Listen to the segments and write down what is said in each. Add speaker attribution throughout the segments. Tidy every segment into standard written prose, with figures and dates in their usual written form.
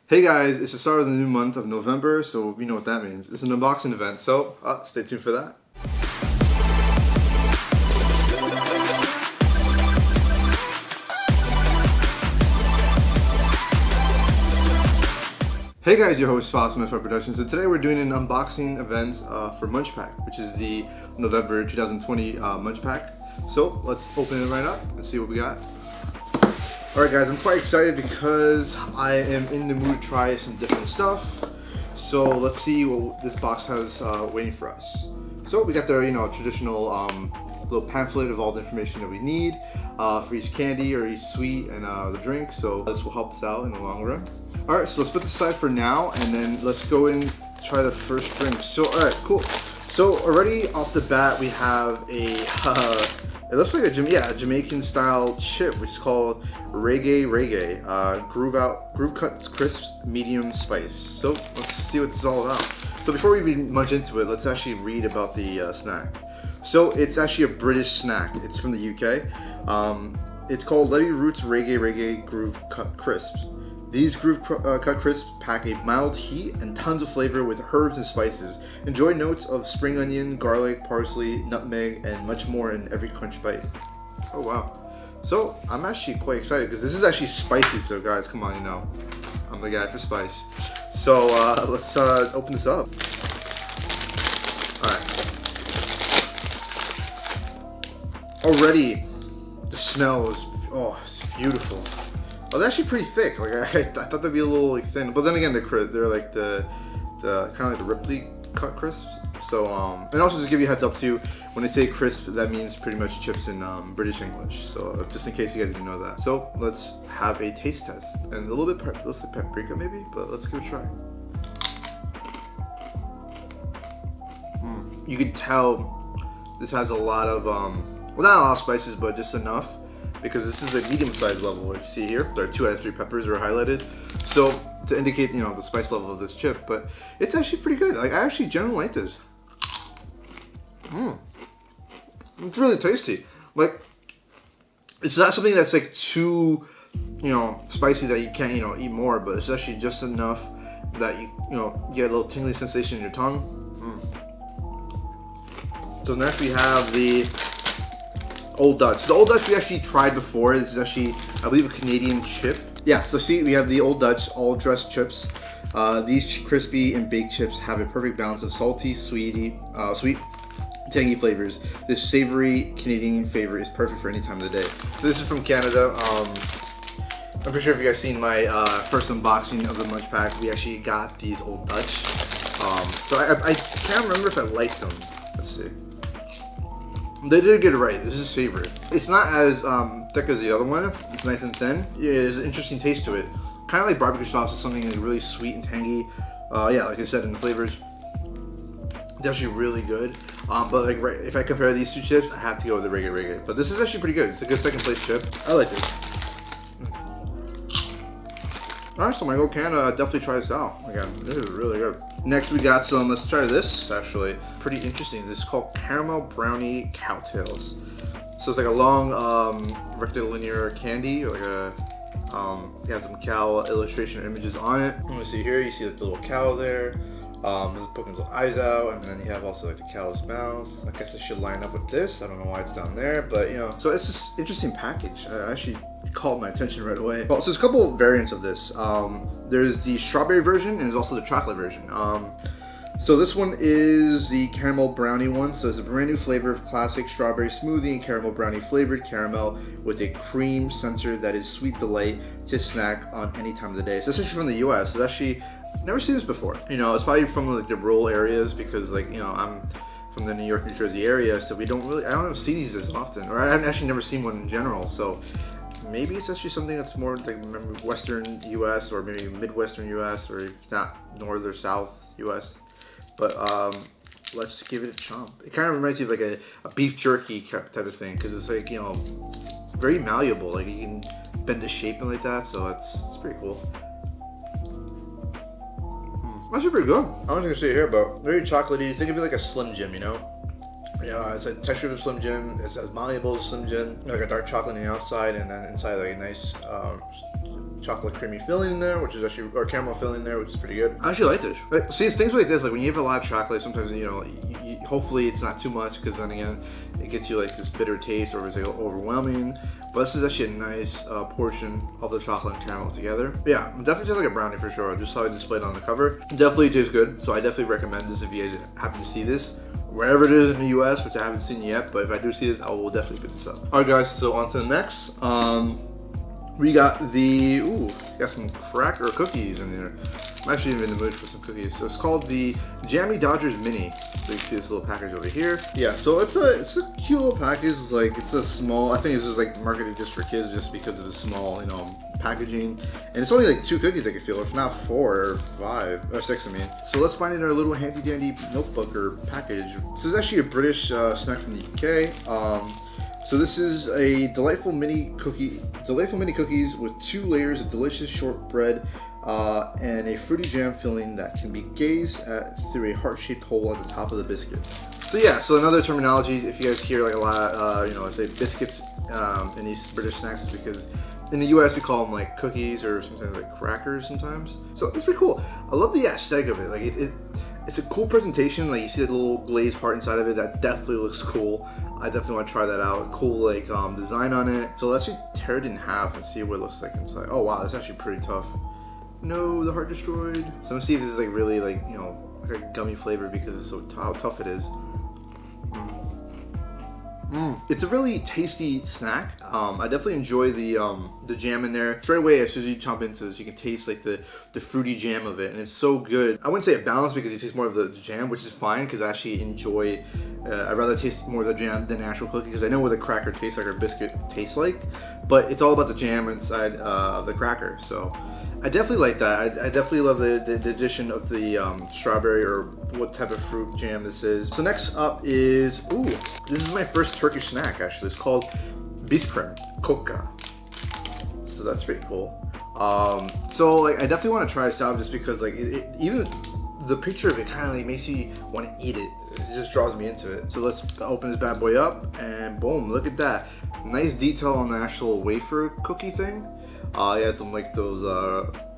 Speaker 1: Hey guys, it's the start of the new month of November, so you know what that means. It's an unboxing event, so stay tuned for that. Hey guys, your host Smith for Productions, and today we're doing an unboxing event for MunchPak, which is the November 2020 MunchPak. So let's open it right up and see what we got. Alright guys, I'm quite excited because I am in the mood to try some different stuff. So let's see what this box has waiting for us. So we got the traditional little pamphlet of all the information that we need for each candy or each sweet and the drink. So this will help us out in the long run. Alright, so let's put this aside for now and then let's go and try the first drink. So alright, cool. So already off the bat we have a it looks like a Jamaican style chip, which is called Reggae. Groove cut crisp medium spice. So let's see what this is all about. So before we even munch into it, let's actually read about the snack. So it's actually a British snack. It's from the UK. It's called Levy Roots Reggae Groove Cut Crisps. These groove cut crisps pack a mild heat and tons of flavor with herbs and spices. Enjoy notes of spring onion, garlic, parsley, nutmeg, and much more in every crunch bite. Oh wow. So I'm actually quite excited because this is actually spicy, so guys, come on, I'm the guy for spice. So let's open this up. Alright. Already the smell is, it's beautiful. Oh, they're actually pretty thick. Like I thought they'd be a little thin, but then again, they're like the kind of like the Ripley cut crisps. So and also just give you a heads up too, when they say crisp, that means pretty much chips in British English. So just in case you guys didn't know that. So let's have a taste test, and a little bit let's say paprika maybe, but let's give it a try. You can tell this has a lot of well, not a lot of spices, but just enough. Because this is a medium-sized level, which you see here. There are 2 out of 3 peppers are highlighted, so to indicate the spice level of this chip. But it's actually pretty good. Like I actually generally like this. It's really tasty. Like it's not something that's like too spicy that you can't eat more, but it's actually just enough that you get a little tingly sensation in your tongue. So next we have the Old Dutch. So the Old Dutch we actually tried before. This is actually, I believe, a Canadian chip. Yeah, so see, we have the Old Dutch all dressed chips. These crispy and baked chips have a perfect balance of salty, sweet, tangy flavors. This savory Canadian flavor is perfect for any time of the day. So this is from Canada. I'm pretty sure if you guys seen my first unboxing of the MunchPak, we actually got these Old Dutch. So I can't remember if I liked them. Let's see. They did get it right. This is savory. It's not as thick as the other one. It's nice and thin. Yeah, there's an interesting taste to it. Kind of like barbecue sauce is something like really sweet and tangy. Yeah, like I said, in the flavors, it's actually really good. But like if I compare these two chips, I have to go with the Reggae. But this is actually pretty good. It's a good second place chip. I like this. Alright, so when I go to Canada, definitely try this out. Again, this is really good. Next we got some, let's try this actually. Pretty interesting. This is called Caramel Brownie Cowtails. So it's like a long rectilinear candy, or like it has some cow illustration images on it. You see here, you see like the little cow there. It's poking his little eyes out, and then you have also like the cow's mouth. I guess I should line up with this. I don't know why it's down there, but so it's just interesting package. Actually caught my attention right away. Well, so there's a couple variants of this. There's the strawberry version and there's also the chocolate version. So this one is the caramel brownie one. So it's a brand new flavor of classic strawberry smoothie and caramel brownie flavored caramel with a cream center that is sweet delight to snack on any time of the day. So it's actually from the US. It's actually never seen this before. It's probably from like the rural areas because I'm from the New York, New Jersey area, so I don't see these as often, or I've actually never seen one in general. So maybe it's actually something that's more like Western US or maybe Midwestern US, or if not North or South US. But let's give it a chomp. It kind of reminds me of like a beef jerky type of thing, because it's like very malleable. Like you can bend the shape and like that, so it's pretty cool. Actually pretty good. I was gonna say here, but very chocolatey. Think of it like a Slim Jim, it's a texture of a Slim Jim. It's as malleable as Slim Jim. Like a dark chocolate on the outside, and then inside like a nice chocolate creamy filling in there, which is actually, or caramel filling in there, which is pretty good. I actually like this. But see, it's things like this, like when you have a lot of chocolate, sometimes, you know, hopefully it's not too much, because then again, it gets you like this bitter taste, or it's like overwhelming. But this is actually a nice portion of the chocolate and caramel together. But yeah, definitely tastes like a brownie for sure. Just saw it displayed on the cover. Definitely tastes good, so I definitely recommend this if you guys happen to see this wherever it is in the US, which I haven't seen yet, but if I do see this, I will definitely pick this up. All right, guys, so on to the next. We got the, got some cracker cookies in there. I'm actually in the mood for some cookies. So it's called the Jammy Dodgers Mini. So you can see this little package over here. Yeah, so it's a cute little package. It's like, it's a small, I think it's just like marketed just for kids just because of the small, you know, packaging. And it's only like 2 cookies I can feel, if not 4 or 5, or 6 I mean. So let's find it in our little handy dandy notebook or package. This is actually a British snack from the UK. So this is a delightful mini cookies with 2 layers of delicious shortbread and a fruity jam filling that can be gazed at through a heart-shaped hole at the top of the biscuit. So yeah, so another terminology, if you guys hear like a lot, you know, I say biscuits in these British snacks, is because in the US we call them like cookies or sometimes like crackers sometimes. So it's pretty cool. I love the aesthetic of it. Like it's a cool presentation. Like you see the little glazed heart inside of it. That definitely looks cool. I definitely want to try that out. Cool like design on it. So let's just tear it in half and see what it looks like inside. Oh wow, that's actually pretty tough. No, the heart destroyed. So I'm gonna see if this is like really like, you know, like a gummy flavor because it's so how tough it is. It's a really tasty snack. I definitely enjoy the jam in there. Straight away, as soon as you chomp into this, you can taste like the fruity jam of it, and it's so good. I wouldn't say it balanced because you taste more of the jam, which is fine because I actually enjoy. I'd rather taste more of the jam than actual cookie because I know what a cracker tastes like or biscuit tastes like, but it's all about the jam inside of the cracker. So I definitely like that. I definitely love the addition of the strawberry or what type of fruit jam this is. So next up is, this is my first Turkish snack actually. It's called LuKremBo. So that's pretty cool. So like I definitely want to try this out just because like even the picture of it kind of like makes you want to eat it. It just draws me into it. So let's open this bad boy up and boom, look at that. Nice detail on the actual wafer cookie thing. It has some like those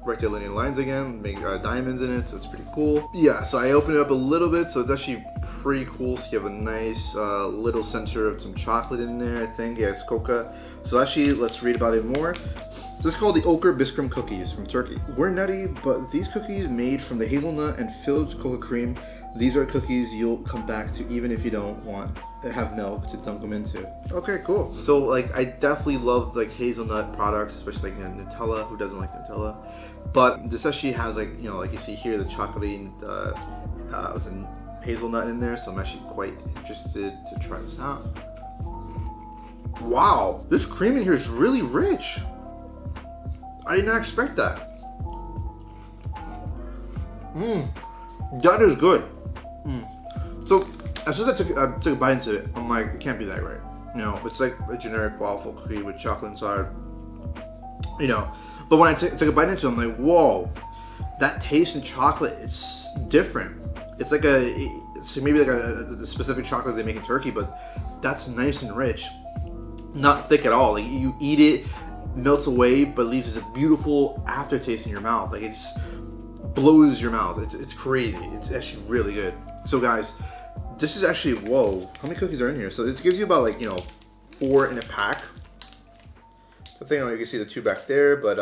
Speaker 1: rectilinear lines again, make diamonds in it, so it's pretty cool. Yeah, so I opened it up a little bit, so it's actually pretty cool. So you have a nice little center of some chocolate in there, I think. Yeah, it's coca. So actually, let's read about it more. This is called the LuKremBo cookies from Turkey. We're nutty, but these cookies made from the hazelnut and filled with cocoa cream. These are cookies you'll come back to even if you don't want to have milk to dunk them into. Okay, cool. So like I definitely love like hazelnut products, especially like Nutella. Who doesn't like Nutella? But this actually has like, you know, like you see here, the chocolatey was a hazelnut in there, so I'm actually quite interested to try this out. Wow, this cream in here is really rich. I did not expect that. That is good. So as soon as I took a bite into it, I'm like, it can't be that right. You know, it's like a generic waffle cookie with chocolate inside. You know, but when I took a bite into it, I'm like, whoa, that taste in chocolate, it's different. It's like it's maybe like a specific chocolate they make in Turkey, but that's nice and rich. Not thick at all. Like you eat it, melts away, but leaves this beautiful aftertaste in your mouth. Like it just blows your mouth. It's crazy. It's actually really good. So guys, this is actually, whoa, how many cookies are in here? So this gives you about like, you know, 4 in a pack. I think you can see the 2 back there, but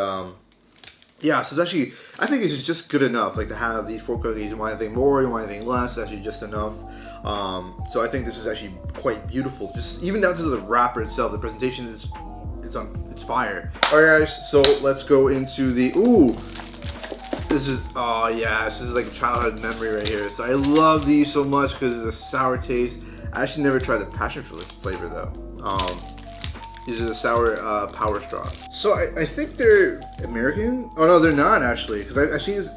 Speaker 1: yeah, so it's actually, I think it's just good enough, like to have these 4 cookies. You want anything more, you want anything less, actually just enough. So I think this is actually quite beautiful. Just even down to the wrapper itself, the presentation is, it's fire. All right guys, so let's go into the, this is, oh yeah, this is like a childhood memory right here. So I love these so much because it's a sour taste. I actually never tried the passion fruit flavor though. These are the sour power straws. So I think they're American. Oh no, they're not actually, because I've seen this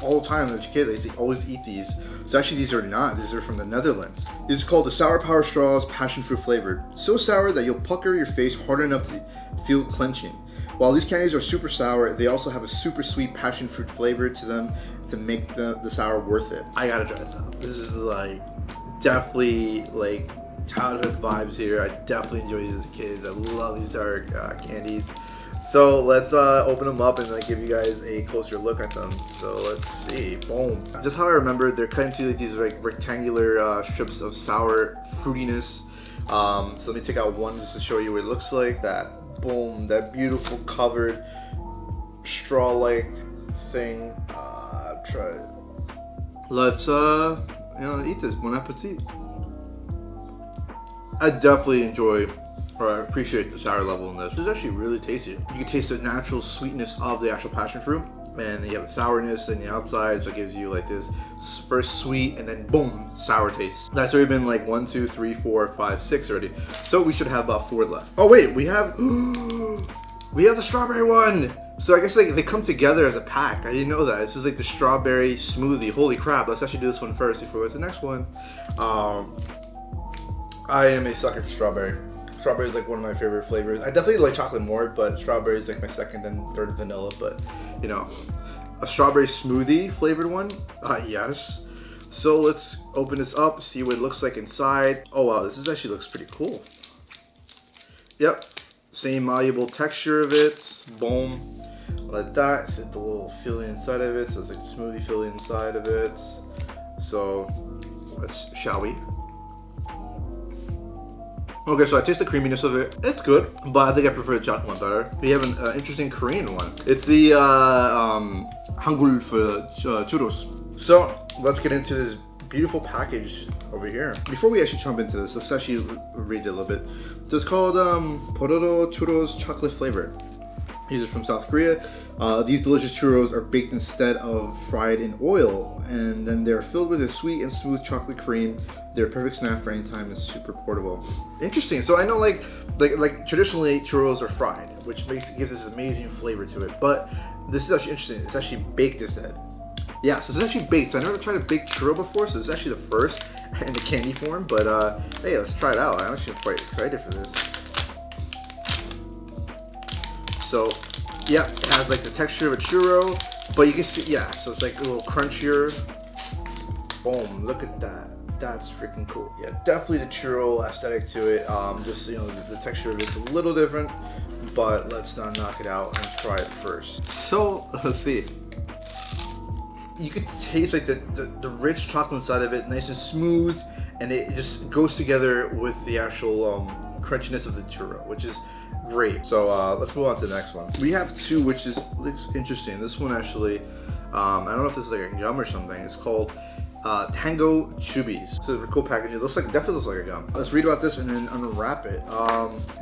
Speaker 1: all the time as a kid. They always eat these. So actually these are not. These are from the Netherlands. This is called the sour power straws, passion fruit flavored. So sour that you'll pucker your face hard enough to feel clenching. While these candies are super sour, they also have a super sweet passion fruit flavor to them to make the sour worth it. I gotta try this out. This is like definitely like childhood vibes here. I definitely enjoyed these as a kid. I love these sour candies. So let's open them up and like give you guys a closer look at them. So let's see. Boom. Just how I remember, they're cut into like these like rectangular strips of sour fruitiness. So let me take out one just to show you what it looks like. That boom, that beautiful covered straw-like thing. Try it. Let's eat this. Bon appetit. I definitely enjoy or I appreciate the sour level in this. This is actually really tasty. You can taste the natural sweetness of the actual passion fruit, and you have the sourness on the outside, so it gives you like this first sweet and then boom, sour taste. That's already been like 1, 2, 3, 4, 5, 6 already. So we should have about 4 left. Oh wait, we have the strawberry one. So I guess like they come together as a pack. I didn't know that. This is like the strawberry smoothie. Holy crap! Let's actually do this one first before we go to the next one. I am a sucker for strawberry. Strawberry is like one of my favorite flavors. I definitely like chocolate more, but strawberry is like my second and third vanilla. But you know, a strawberry smoothie flavored one, yes. So let's open this up, see what it looks like inside. Oh wow, this actually looks pretty cool. Yep, same malleable texture of it. Boom, like that. It's the little filling inside of it. So it's like a smoothie filling inside of it. So shall we? Okay, so I taste the creaminess of it. It's good, but I think I prefer the chocolate one better. We have an interesting Korean one. It's the Hangul for churros. So let's get into this beautiful package over here. Before we actually jump into this, let's actually read it a little bit. So it's called Pororo Churros Chocolate Flavor. These are from South Korea. These delicious churros are baked instead of fried in oil, and then they're filled with a sweet and smooth chocolate cream. They're a perfect snack for any time and super portable. Interesting. So I know like traditionally churros are fried, which gives this amazing flavor to it. But this is actually interesting. It's actually baked instead. Yeah, so it's actually baked. So I never tried a baked churro before, so it's actually the first in the candy form. But hey, let's try it out. I'm actually quite excited for this. So yeah, it has like the texture of a churro, but you can see, yeah, so it's like a little crunchier. Boom, look at that. That's freaking cool. Yeah, definitely the churro aesthetic to it. Just, you know, the texture of it's a little different, but let's not knock it out and try it first. So let's see. You could taste like the rich chocolate inside of it, nice and smooth, and it just goes together with the actual crunchiness of the churro, which is great. So let's move on to the next one. We have two, which looks interesting. This one actually, I don't know if this is like a gum or something. It's called Tango Chubbies. So it's a cool packaging. It definitely looks like a gum. Let's read about this and then unwrap it.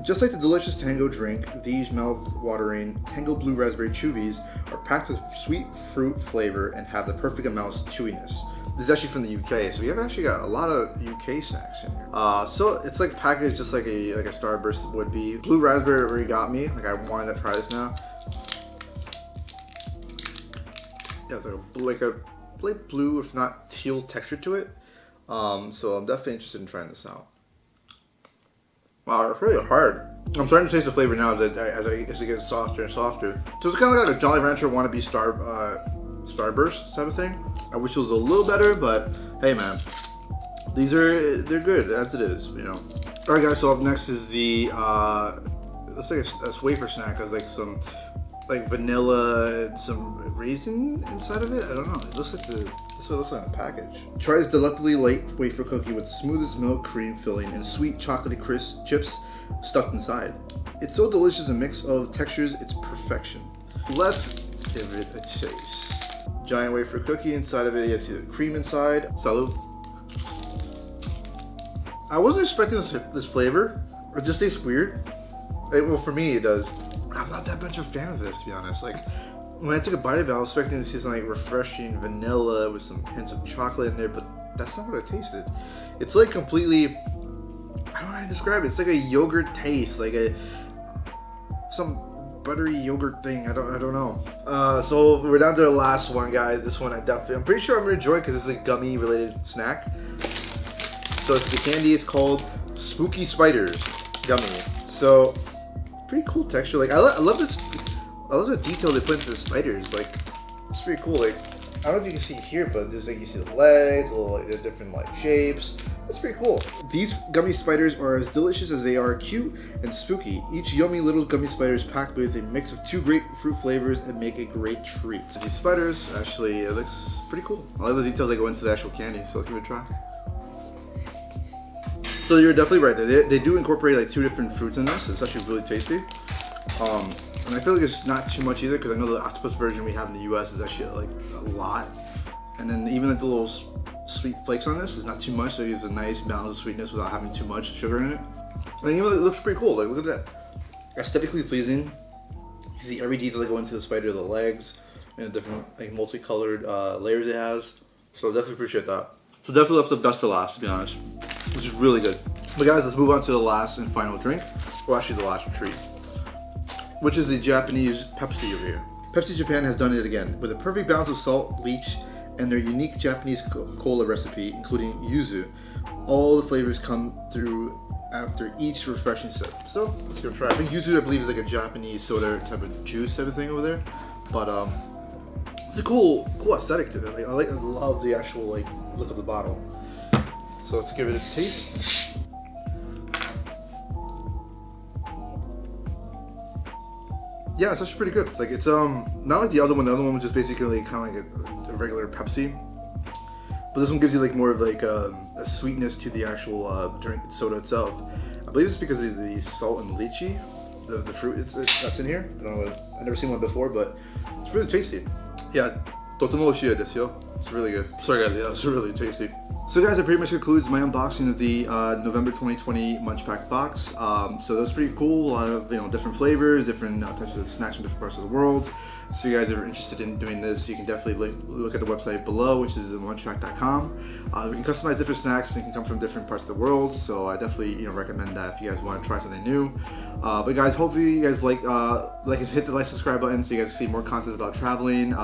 Speaker 1: Just like the delicious Tango drink, these mouth-watering Tango Blue Raspberry Chubbies are packed with sweet fruit flavor and have the perfect amount of chewiness. This is actually from the UK, so we have actually got a lot of UK snacks in here. So it's like packaged just like a Starburst would be. Blue raspberry already got me. Like I wanted to try this now. Yeah, it's like a light blue, if not teal texture to it. So I'm definitely interested in trying this out. Wow, it's really hard. I'm starting to taste the flavor now as it gets softer and softer. So it's kind of like a Jolly Rancher wannabe Starburst type of thing. I wish it was a little better, but hey man, they're good as it is, you know. All right guys, so up next is the looks like a wafer snack. Has like some like vanilla and some raisin inside of it. I don't know. It looks like this is what it looks like in the package. Try this delectably light wafer cookie with smoothest milk cream filling and sweet chocolatey crisp chips stuffed inside. It's so delicious, a mix of textures, it's perfection. Let's give it a taste. Giant wafer cookie inside of it. You see the cream inside. Salud. I wasn't expecting this flavor. It just tastes weird. Well, for me it does. I'm not that much of a fan of this, to be honest. Like when I took a bite of it, I was expecting to see some like refreshing vanilla with some hints of chocolate in there, but that's not what I tasted. It's like completely, I don't know how to describe it. It's like a yogurt taste, like some buttery yogurt thing. I don't know. So we're down to the last one, guys. This one I'm pretty sure I'm gonna enjoy because it's a gummy related snack. So it's the candy. It's called Spooky Spiders Gummy. So pretty cool texture. Like I love this. I love the detail they put into the spiders. Like it's pretty cool. Like I don't know if you can see here, but there's like, you see the legs, little like, different like shapes. That's pretty cool. These gummy spiders are as delicious as they are cute and spooky. Each yummy little gummy spider is packed with a mix of 2 grapefruit flavors and make a great treat. So these spiders, actually, it looks pretty cool. I like the details that go into the actual candy, so let's give it a try. So you're definitely right. They do incorporate like 2 different fruits in this. It's actually really tasty. And I feel like it's not too much either, because I know the octopus version we have in the US is actually like a lot. And then even like the little sweet flakes on this is not too much, so it gives a nice balance of sweetness without having too much sugar in it. And even it looks pretty cool. Like, look at that. Aesthetically pleasing. You see every detail that go into the spider, the legs, and the different like multicolored layers it has. So definitely appreciate that. So definitely left the best for last, to be honest, which is really good. But guys, let's move on to the last and final drink, or actually the last treat, which is the Japanese Pepsi over here. Pepsi Japan has done it again with a perfect balance of salt, bleach, and their unique Japanese cola recipe, including yuzu. All the flavors come through after each refreshing sip. So let's give it a try. I think yuzu, I believe, is like a Japanese soda type of juice type of thing over there. But it's a cool aesthetic to it. Like, I love the actual like look of the bottle. So let's give it a taste. Yeah, it's actually pretty good. Like, it's not like the other one. The other one was just basically kind of like a regular Pepsi, but this one gives you like more of like a sweetness to the actual drink soda itself. I believe it's because of the salt and lychee, the fruit that's in here. I don't know. I've never seen one before, but it's really tasty. Yeah, totemo oshii desu yo. It's really good. Sorry guys, yeah, it's really tasty. So guys, that pretty much concludes my unboxing of the November 2020 MunchPak box. So that was pretty cool. A lot of different flavors, different types of snacks from different parts of the world. So you guys are interested in doing this, you can definitely look at the website below, which is MunchPak.com. We can customize different snacks and can come from different parts of the world. So I definitely recommend that if you guys want to try something new. But guys, hopefully you guys like and hit the subscribe button so you guys see more content about traveling.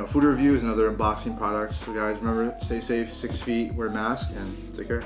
Speaker 1: Food reviews and other unboxing products. So guys, remember, stay safe, 6 feet, wear a mask, and take care.